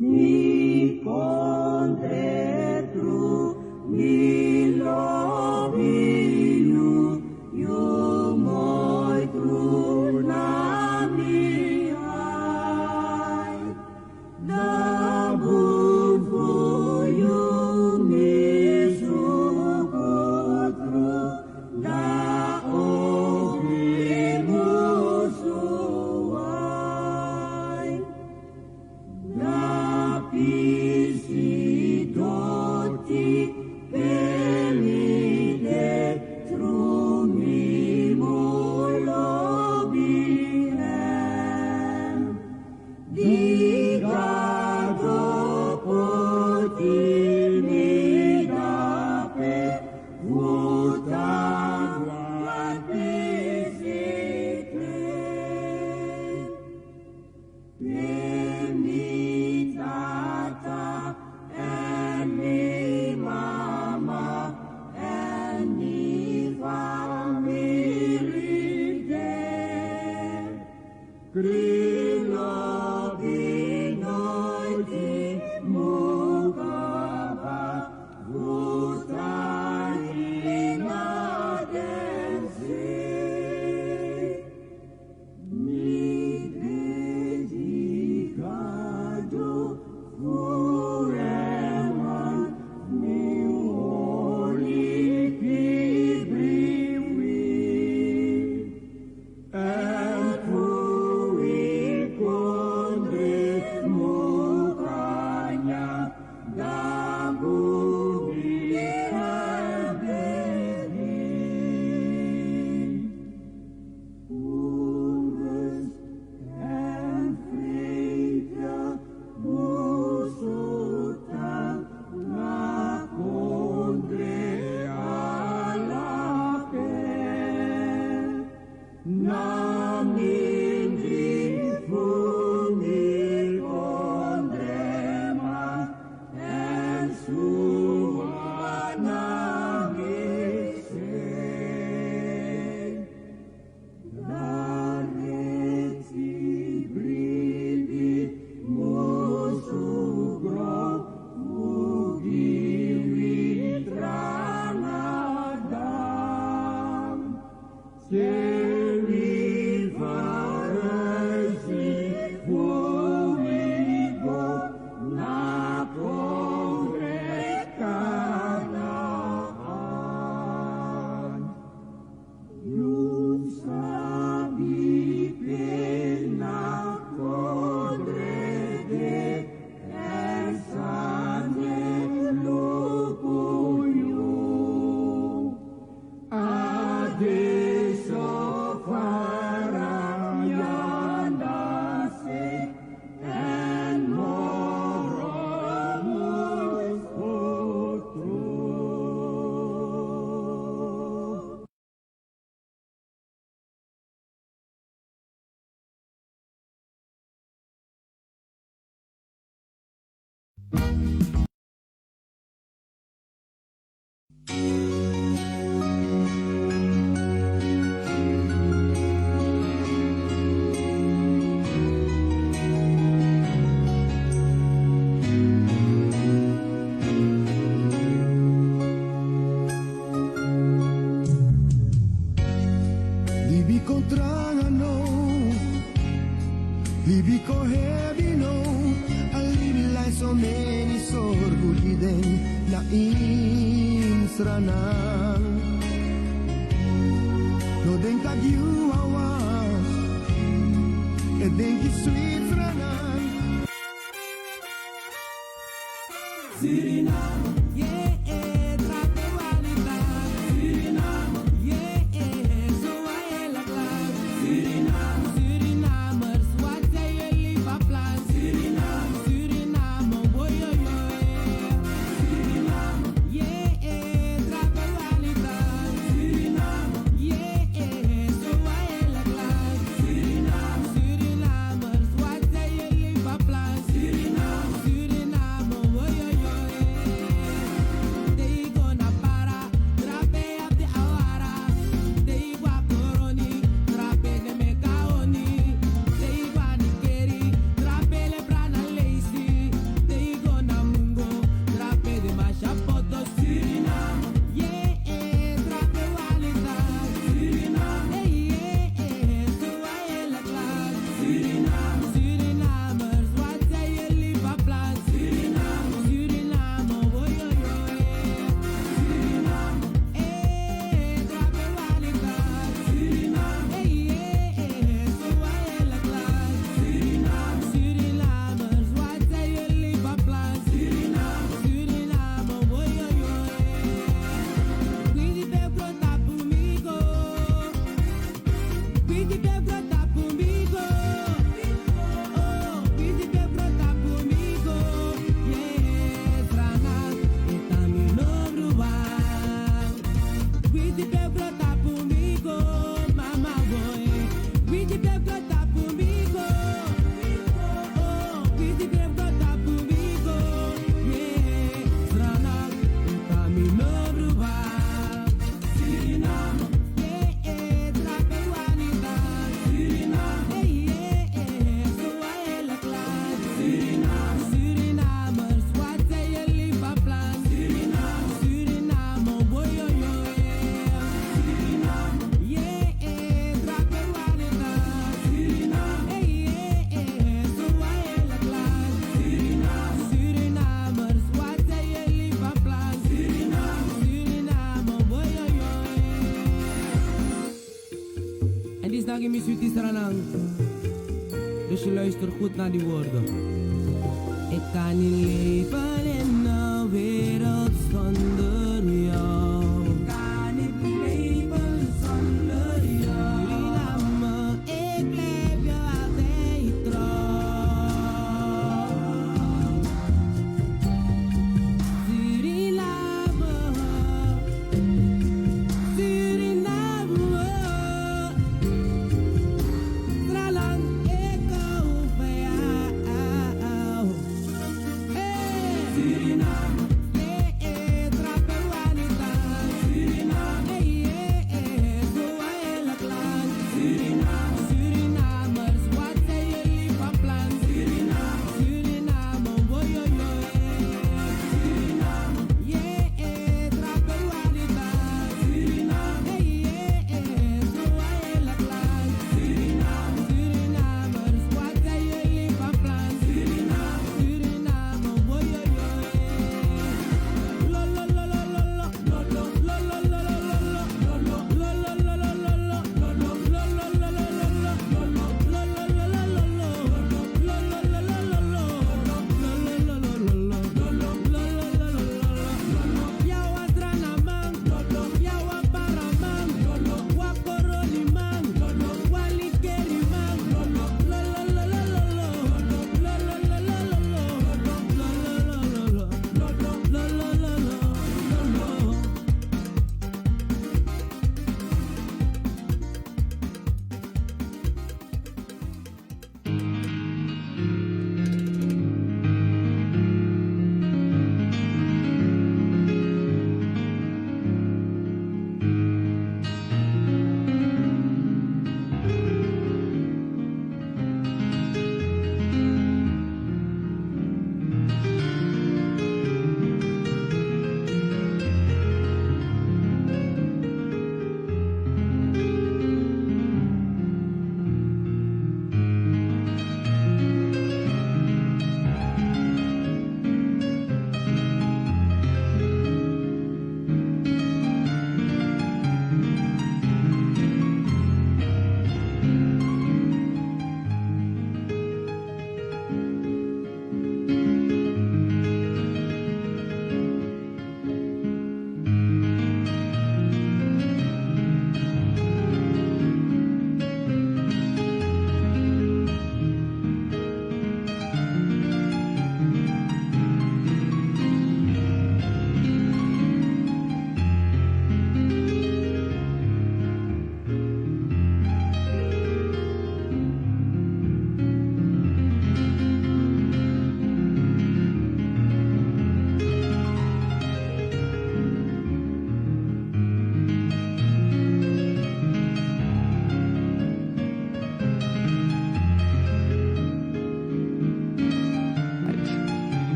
Mi contretru, mi lovinu, you moi true nami hai. Da good for you, mi sukutru, da oprimu suai. Da pisidoti pelide trumi mulobihem. Digado potimi dape vutan pisikle. Emi tata, emi mama, emi family there. Krilo binoiti mukava, vutanina densi. Mi dedicado forever, mi holy pilgrimage, and fui condre mukanya gabudi abedi. Urus and Freya musutan na condre alapen. Namindi fumi condrema and suvanamise. Dareti bridi musugro ugiwi tranadam. Seri varesi fuigo na congreganaan. Yung sabi pena condrede esane lupuyo. Adesso faram yandase and moromus otro. Libi kontrangano, libi kohebino, alibi lai so many sorguli den na insranang. No den tagiu awas, e den ki sweet franang. Suriname, yeah, trate walita. Suriname, yeah, so I la class. Suriname, Surinamers, what say you live a plan? Suriname, Suriname, boy, yo, yo, Suriname, yeah, trate walita. Suriname, yeah, so I la class. Suriname, Surinamers, what say you live a plan? Suriname, Suriname, boy, yo, yo. luister goed naar die woorden. Ik kan niet leven in een wereld zonder jou. Ik kan niet leven zonder jou. Suriname, ik blijf je altijd trouw. Suriname, Suriname. Stralang, ik hou van jou. Suriname, trappen we niet aan. Suriname, zo eigenlijk lang. Suriname, Surinamers, wat zijn jullie van plan? Suriname, Suriname, boy, yo, yo, Suriname, trappen we niet aan. Suriname, zo eigenlijk lang. Suriname, Surinamers, wat zijn jullie van plan? Suriname, Suriname, boy, yo, yo, lo, lo, lo, lo, lo, lo, lo, lo, lo, lo, lo,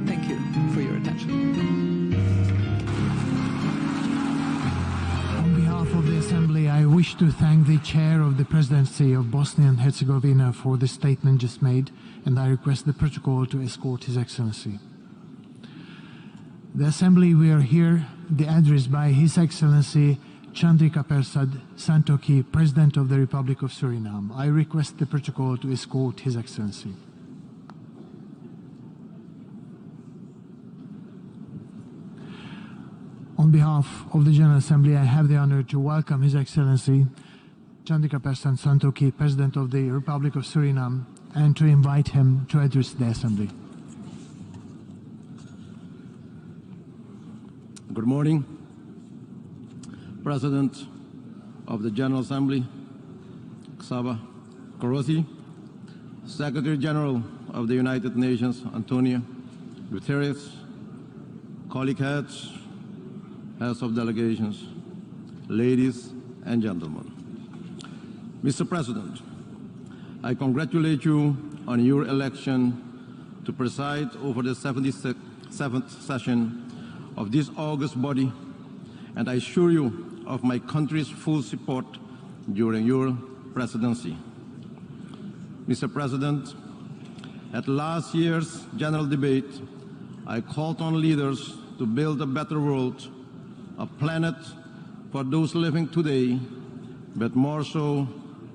Thank you for your attention. On behalf of the Assembly, I wish to thank the Chair of the Presidency of Bosnia and Herzegovina for the statement just made, and I request the protocol to escort His Excellency. The Assembly, we are here, the address by His Excellency Chandrika Persad Santokhi, President of the Republic of Suriname. I request the protocol to escort His Excellency. On behalf of the General Assembly, I have the honor to welcome His Excellency Chandrika Persad Santokhi, President of the Republic of Suriname, and to invite him to address the Assembly. Good morning, President of the General Assembly, Xaba Korosi, Secretary General of the United Nations, Antonio Guterres, colleague heads, heads of delegations, ladies and gentlemen. Mr. President, I congratulate you on your election to preside over the 77th session of this august body, and I assure you of my country's full support during your presidency. Mr. President, at last year's general debate, I called on leaders to build a better world, a planet for those living today, but more so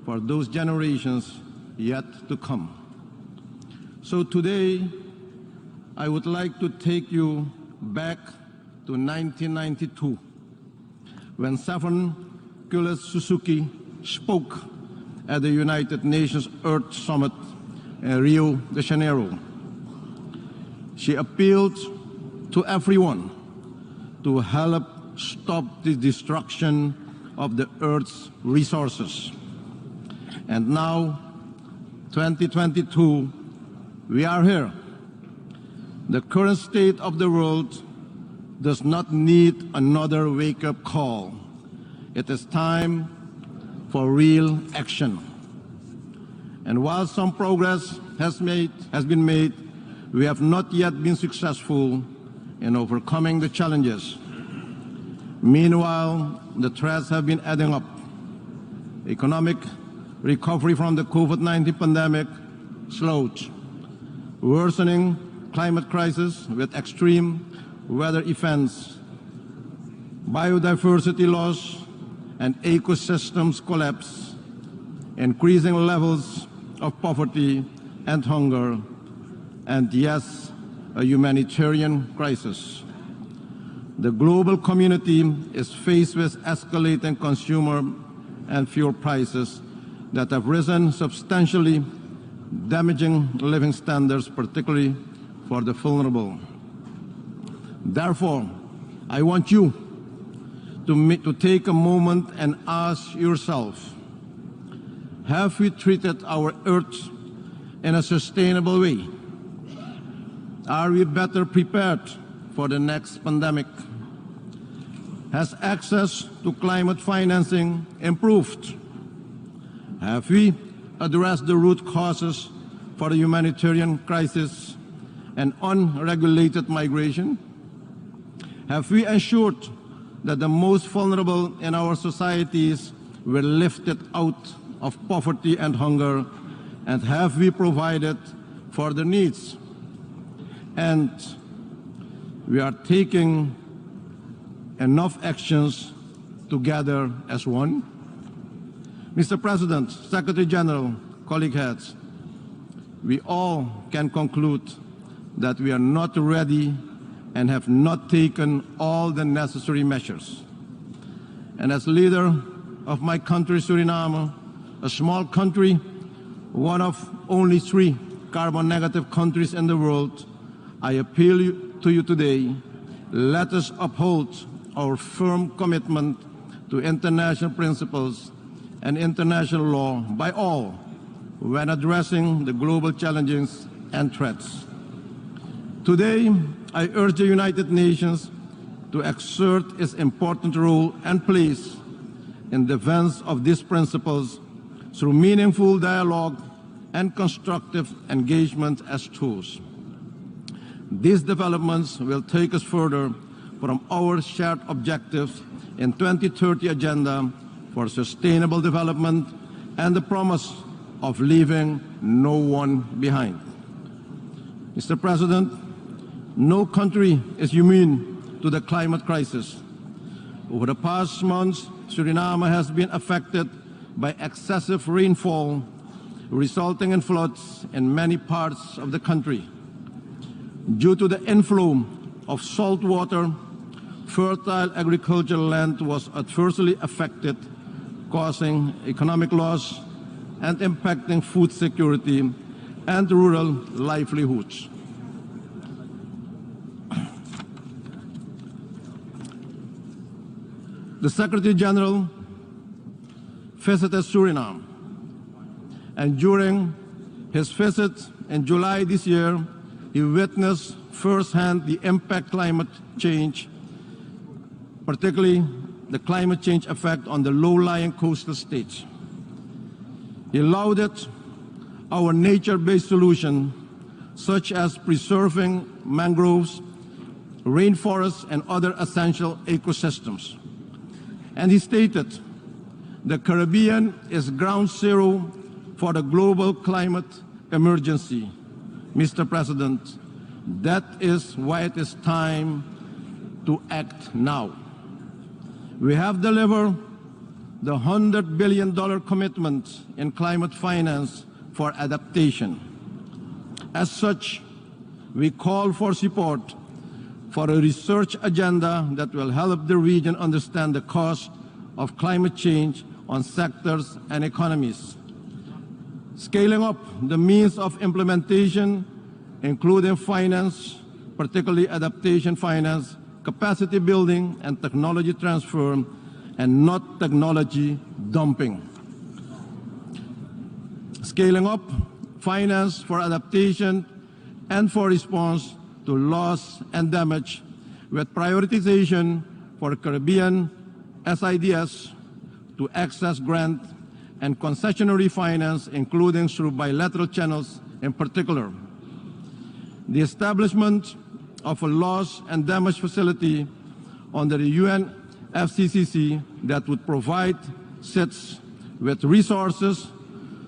for those generations yet to come. So today, I would like to take you back to 1992, when Stephen Suzuki spoke at the United Nations Earth Summit in Rio de Janeiro. She appealed to everyone to help stop the destruction of the Earth's resources. And now, 2022, we are here. The current state of the world does not need another wake-up call. It is time for real action. And while some progress has been made, we have not yet been successful in overcoming the challenges. Meanwhile, the threats have been adding up. Economic recovery from the COVID-19 pandemic slowed. Worsening climate crisis with extreme weather events, biodiversity loss, and ecosystems collapse, increasing levels of poverty and hunger, and yes, a humanitarian crisis. The global community is faced with escalating consumer and fuel prices that have risen substantially, damaging living standards, particularly for the vulnerable. Therefore, I want you to take a moment and ask yourself, have we treated our Earth in a sustainable way? Are we better prepared for the next pandemic? Has access to climate financing improved? Have we addressed the root causes for the humanitarian crisis and unregulated migration? Have we ensured that the most vulnerable in our societies were lifted out of poverty and hunger? And have we provided for their needs? And we are taking enough actions together as one? Mr. President, Secretary General, colleague heads, we all can conclude that we are not ready and have not taken all the necessary measures. And as leader of my country, Suriname, a small country, one of only 3 carbon negative countries in the world, I appeal to you today, let us uphold our firm commitment to international principles and international law by all when addressing the global challenges and threats. Today, I urge the United Nations to exert its important role and place in defense of these principles through meaningful dialogue and constructive engagement as tools. These developments will take us further from our shared objectives in 2030 Agenda for Sustainable Development and the promise of leaving no one behind. Mr. President, no country is immune to the climate crisis. Over the past months, Suriname has been affected by excessive rainfall, resulting in floods in many parts of the country. Due to the inflow of salt water, fertile agricultural land was adversely affected, causing economic loss and impacting food security and rural livelihoods. The Secretary General visited Suriname, and during his visit in July this year, he witnessed firsthand the impact climate change, particularly the climate change effect on the low-lying coastal states. He lauded our nature-based solution, such as preserving mangroves, rainforests, and other essential ecosystems. And he stated, the Caribbean is ground zero for the global climate emergency. Mr. President, that is why it is time to act now. We have delivered the $100 billion commitment in climate finance for adaptation. As such, we call for support for a research agenda that will help the region understand the cost of climate change on sectors and economies. Scaling up the means of implementation, including finance, particularly adaptation finance, capacity building, and technology transfer, and not technology dumping. Scaling up finance for adaptation and for response to loss and damage, with prioritization for Caribbean SIDS to access grant and concessionary finance, including through bilateral channels in particular. The establishment of a loss and damage facility under the UN FCCC that would provide SIDS with resources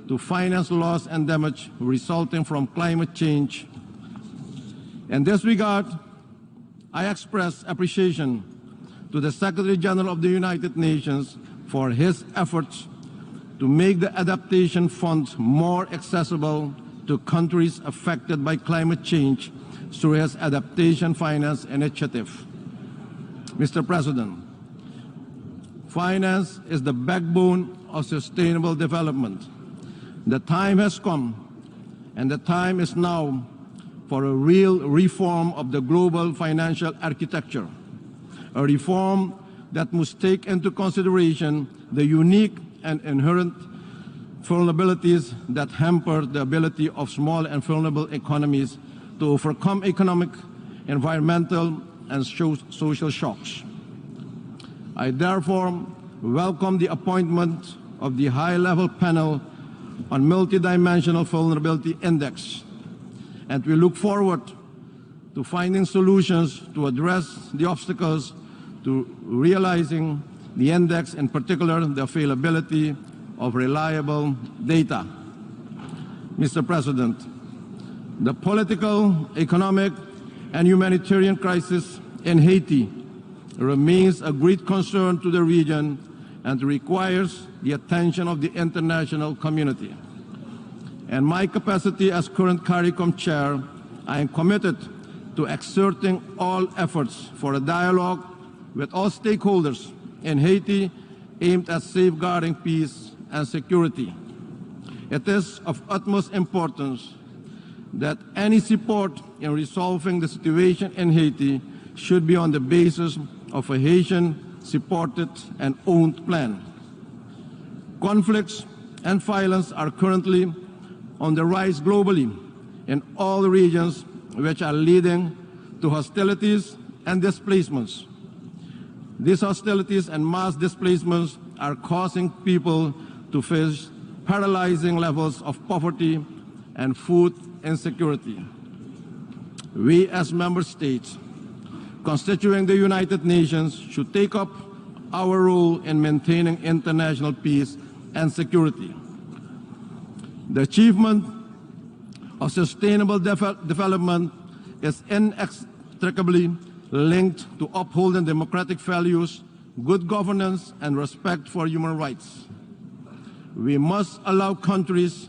to finance loss and damage resulting from climate change. In this regard, I express appreciation to the Secretary General of the United Nations for his efforts to make the adaptation fund more accessible to countries affected by climate change through his adaptation finance initiative. Mr. President, finance is the backbone of sustainable development. The time has come, and the time is now, for a real reform of the global financial architecture, a reform that must take into consideration the unique and inherent vulnerabilities that hamper the ability of small and vulnerable economies to overcome economic, environmental, and social shocks. I therefore welcome the appointment of the high-level panel on multidimensional vulnerability index, and we look forward to finding solutions to address the obstacles to realizing the index, in particular the availability of reliable data. Mr. President, the political, economic, and humanitarian crisis in Haiti remains a great concern to the region and requires the attention of the international community. In my capacity as current CARICOM chair, I am committed to exerting all efforts for a dialogue with all stakeholders in Haiti aimed at safeguarding peace and security. It is of utmost importance that any support in resolving the situation in Haiti should be on the basis of a Haitian-supported and owned plan. Conflicts and violence are currently on the rise globally in all regions, which are leading to hostilities and displacements. These hostilities and mass displacements are causing people to face paralyzing levels of poverty and food insecurity. We as member states constituting the United Nations should take up our role in maintaining international peace and security. The achievement of sustainable development is inextricably linked to upholding democratic values, good governance, and respect for human rights. We must allow countries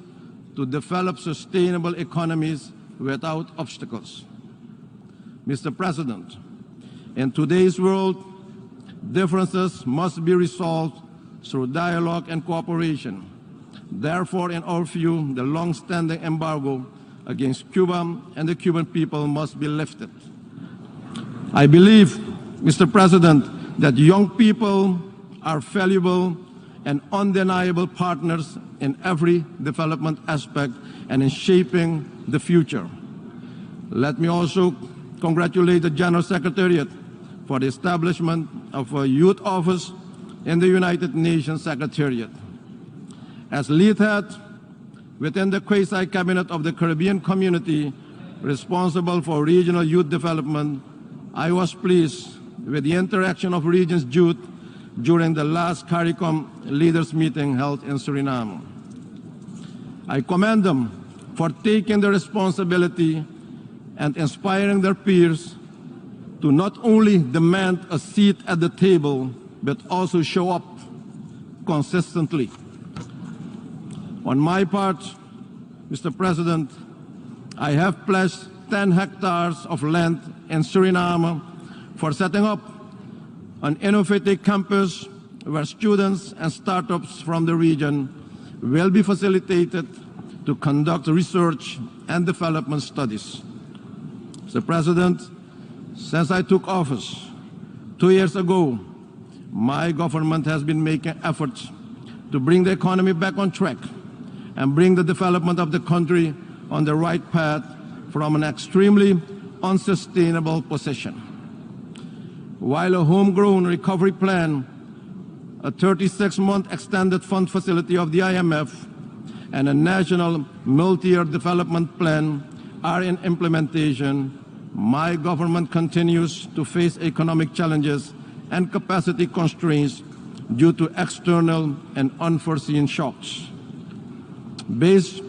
to develop sustainable economies without obstacles. Mr. President, in today's world, differences must be resolved through dialogue and cooperation. Therefore, in our view, the long-standing embargo against Cuba and the Cuban people must be lifted. I believe, Mr. President, that young people are valuable and undeniable partners in every development aspect and in shaping the future. Let me also congratulate the General Secretariat for the establishment of a youth office in the United Nations Secretariat. As lead head within the quasi-cabinet of the Caribbean community responsible for regional youth development, I was pleased with the interaction of region's youth during the last CARICOM leaders meeting held in Suriname. I commend them for taking the responsibility and inspiring their peers to not only demand a seat at the table, but also show up consistently. On my part, Mr. President, I have pledged 10 hectares of land in Suriname for setting up an innovative campus where students and startups from the region will be facilitated to conduct research and development studies. Mr. President, since I took office 2 years ago, my government has been making efforts to bring the economy back on track and bring the development of the country on the right path from an extremely unsustainable position. While a homegrown recovery plan, a 36-month extended fund facility of the IMF, and a national multi-year development plan are in implementation, my government continues to face economic challenges and capacity constraints due to external and unforeseen shocks. Based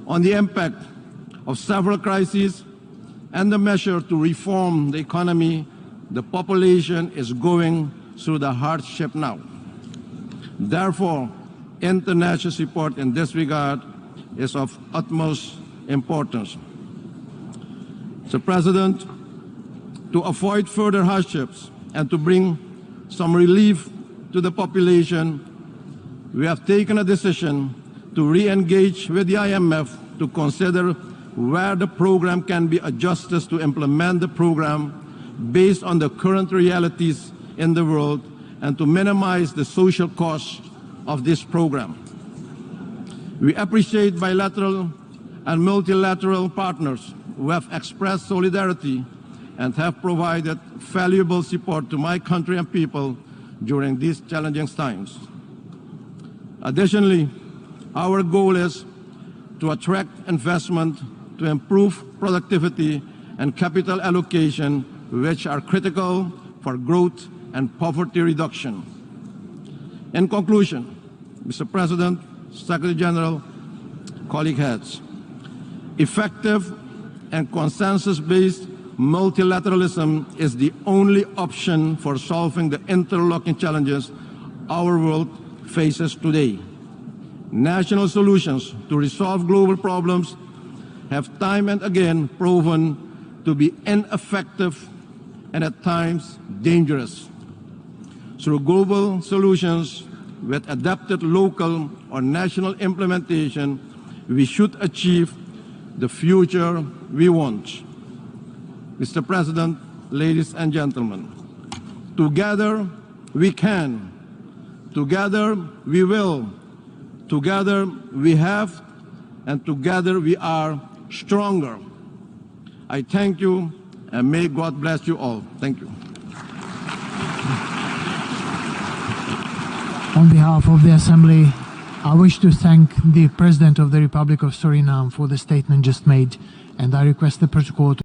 on the impact of several crises and the measure to reform the economy, the population is going through the hardship now. Therefore, international support in this regard is of utmost importance. Mr. President, to avoid further hardships and to bring some relief to the population, we have taken a decision to re-engage with the IMF to consider where the program can be adjusted to implement the program based on the current realities in the world and to minimize the social costs of this program. We appreciate bilateral and multilateral partners who have expressed solidarity and have provided valuable support to my country and people during these challenging times. Additionally, our goal is to attract investment, to improve productivity and capital allocation, which are critical for growth and poverty reduction. In conclusion, Mr. President, Secretary General, colleague heads, effective and consensus-based multilateralism is the only option for solving the interlocking challenges our world faces today. National solutions to resolve global problems have time and again proven to be ineffective and at times dangerous. Through global solutions with adapted local or national implementation, we should achieve the future we want. Mr. President, ladies and gentlemen, together we can, together we will, together we have, and together we are stronger. I thank you, and may God bless you all. Thank you. On behalf of the Assembly, I wish to thank the President of the Republic of Suriname for the statement just made, and I request the protocol to